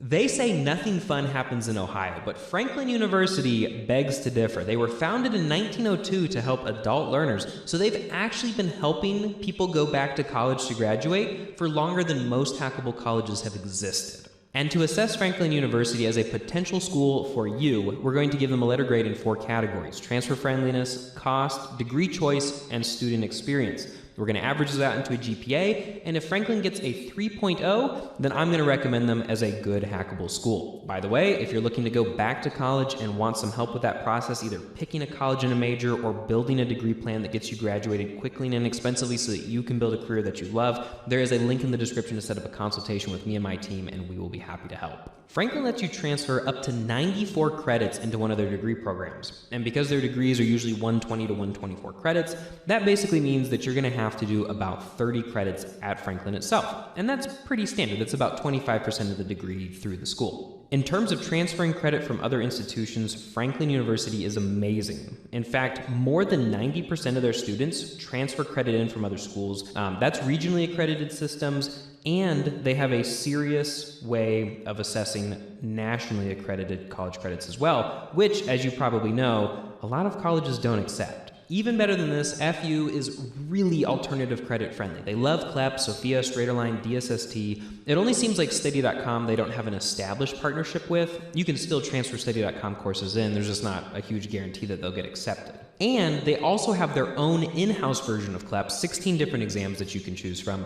They say nothing fun happens in Ohio, but Franklin University begs to differ. They were founded in 1902 to help adult learners, so they've actually been helping people go back to college to graduate for longer than most hackable colleges have existed. And to assess Franklin University as a potential school for you, we're going to give them a letter grade in 4 categories: transfer friendliness, cost, degree choice, and student experience. We're going to average this out into a GPA, and if Franklin gets a 3.0, then I'm going to recommend them as a good hackable school. By the way, if you're looking to go back to college and want some help with that process, either picking a college and a major or building a degree plan that gets you graduated quickly and inexpensively so that you can build a career that you love, there is a link in the description to set up a consultation with me and my team, and we will be happy to help. Franklin lets you transfer up to 94 credits into one of their degree programs. And because their degrees are usually 120 to 124 credits, that basically means that you're going to have to do about 30 credits at Franklin itself. And that's pretty standard. That's about 25% of the degree through the school. In terms of transferring credit from other institutions, Franklin University is amazing. In fact, more than 90% of their students transfer credit in from other schools. That's regionally accredited systems, and they have a serious way of assessing nationally accredited college credits as well, which, as you probably know, a lot of colleges don't accept. Even better than this, FU is really alternative credit friendly. They love CLEP, Sophia, Straighterline, DSST. It only seems like Study.com they don't have an established partnership with. You can still transfer Study.com courses in, there's just not a huge guarantee that they'll get accepted. And they also have their own in-house version of CLEP, 16 different exams that you can choose from.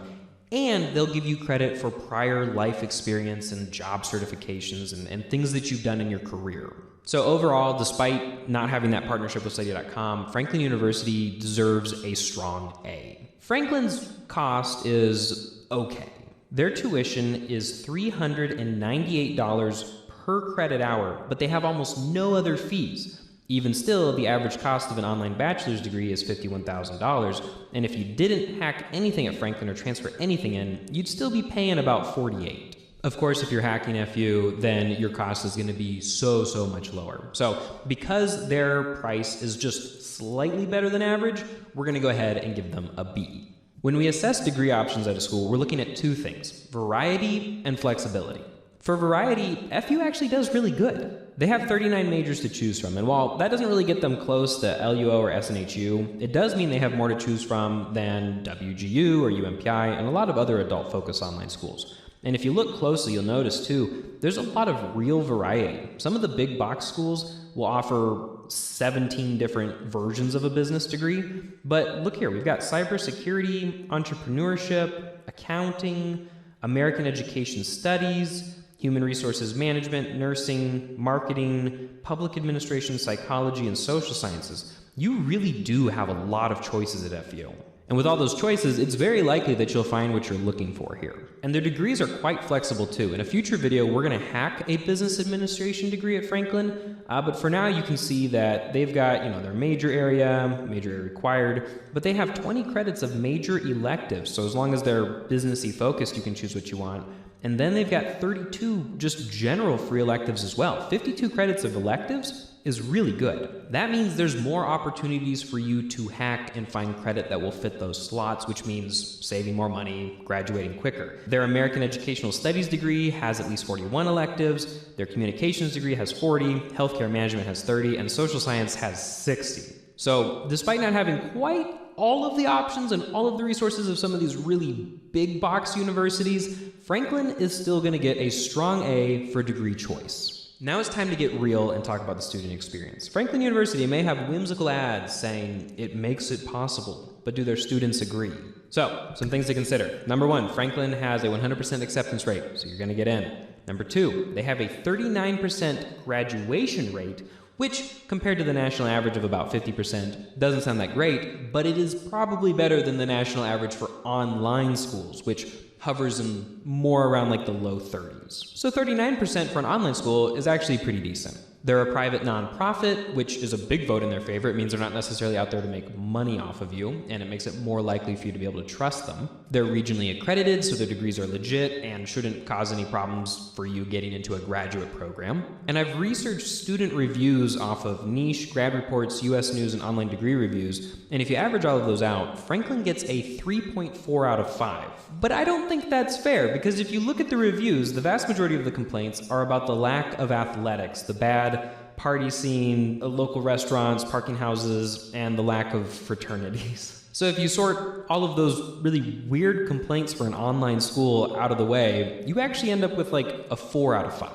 And they'll give you credit for prior life experience and job certifications and things that you've done in your career. So overall, despite not having that partnership with Study.com, Franklin University deserves a strong A. Franklin's cost is okay. Their tuition is $398 per credit hour, but they have almost no other fees. Even still, the average cost of an online bachelor's degree is $51,000, and if you didn't hack anything at Franklin or transfer anything in, you'd still be paying about $48,000. Of course, if you're hacking FU, then your cost is going to be so much lower. So because their price is just slightly better than average, we're going to go ahead and give them a B. When we assess degree options at a school, we're looking at 2 things: variety and flexibility. For variety, FU actually does really good. They have 39 majors to choose from, and while that doesn't really get them close to LUO or SNHU, it does mean they have more to choose from than WGU or UMPI and a lot of other adult-focused online schools. And if you look closely, you'll notice too, there's a lot of real variety. Some of the big box schools will offer 17 different versions of a business degree, but look here, we've got cybersecurity, entrepreneurship, accounting, American Education Studies, Human Resources Management, Nursing, Marketing, Public Administration, Psychology, and Social Sciences. You really do have a lot of choices at FU. And with all those choices, it's very likely that you'll find what you're looking for here. And their degrees are quite flexible too. In a future video, we're going to hack a business administration degree at Franklin, but for now you can see that they've got, their major area required, but they have 20 credits of major electives. So as long as they're businessy focused, you can choose what you want. And then they've got 32 just general free electives as well. 52 credits of electives is really good. That means there's more opportunities for you to hack and find credit that will fit those slots, which means saving more money, graduating quicker. Their American Educational Studies degree has at least 41 electives, their communications degree has 40, healthcare management has 30, and social science has 60. So despite not having quite all of the options and all of the resources of some of these really big box universities, Franklin is still going to get a strong A for degree choice. Now it's time to get real and talk about the student experience. Franklin University may have whimsical ads saying it makes it possible, but do their students agree? So, some things to consider. Number 1, Franklin has a 100% acceptance rate, so you're going to get in. Number 2, they have a 39% graduation rate, which, compared to the national average of about 50%, doesn't sound that great, but it is probably better than the national average for online schools, which hovers in more around like the low 30s. So 39% for an online school is actually pretty decent. They're a private nonprofit, which is a big vote in their favor. It means they're not necessarily out there to make money off of you, and it makes it more likely for you to be able to trust them. They're regionally accredited, so their degrees are legit and shouldn't cause any problems for you getting into a graduate program. And I've researched student reviews off of niche, grad reports, US News, and online degree reviews, and if you average all of those out, Franklin gets a 3.4 out of 5. But I don't think that's fair, because if you look at the reviews, the vast majority of the complaints are about the lack of athletics, the bad party scene, local restaurants, parking houses, and the lack of fraternities. So if you sort all of those really weird complaints for an online school out of the way, you actually end up with like a 4 out of 5.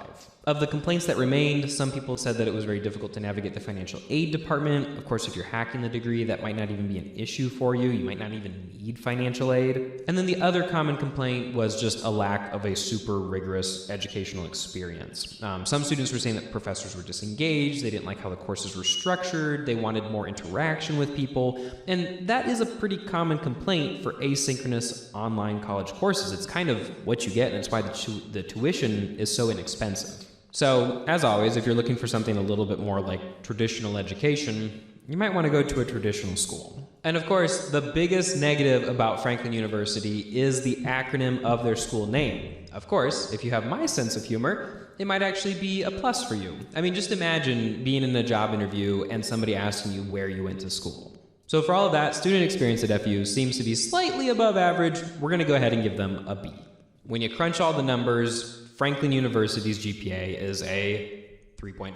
Of the complaints that remained, some people said that it was very difficult to navigate the financial aid department. Of course, if you're hacking the degree, that might not even be an issue for you. You might not even need financial aid. And then the other common complaint was just a lack of a super rigorous educational experience. Some students were saying that professors were disengaged, they didn't like how the courses were structured, they wanted more interaction with people, and that is a pretty common complaint for asynchronous online college courses. It's kind of what you get, and it's why the tuition is so inexpensive. So, as always, if you're looking for something a little bit more like traditional education, you might want to go to a traditional school. And of course, the biggest negative about Franklin University is the acronym of their school name. Of course, if you have my sense of humor, it might actually be a plus for you. I mean, just imagine being in a job interview and somebody asking you where you went to school. So for all of that, student experience at FU seems to be slightly above average. We're going to go ahead and give them a B. When you crunch all the numbers, Franklin University's GPA is a 3.5,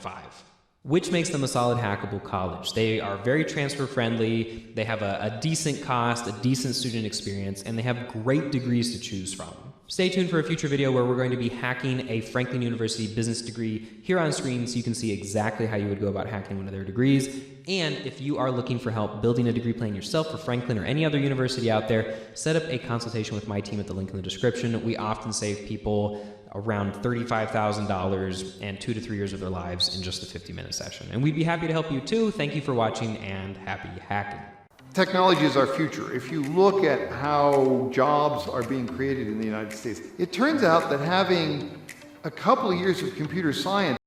which makes them a solid hackable college. They are very transfer friendly, they have a decent cost, a decent student experience, and they have great degrees to choose from. Stay tuned for a future video where we're going to be hacking a Franklin University business degree here on screen so you can see exactly how you would go about hacking one of their degrees. And if you are looking for help building a degree plan yourself for Franklin or any other university out there, set up a consultation with my team at the link in the description. We often save people around $35,000 and 2 to 3 years of their lives in just a 50-minute session. And we'd be happy to help you too. Thank you for watching and happy hacking. Technology is our future. If you look at how jobs are being created in the United States, it turns out that having a couple of years of computer science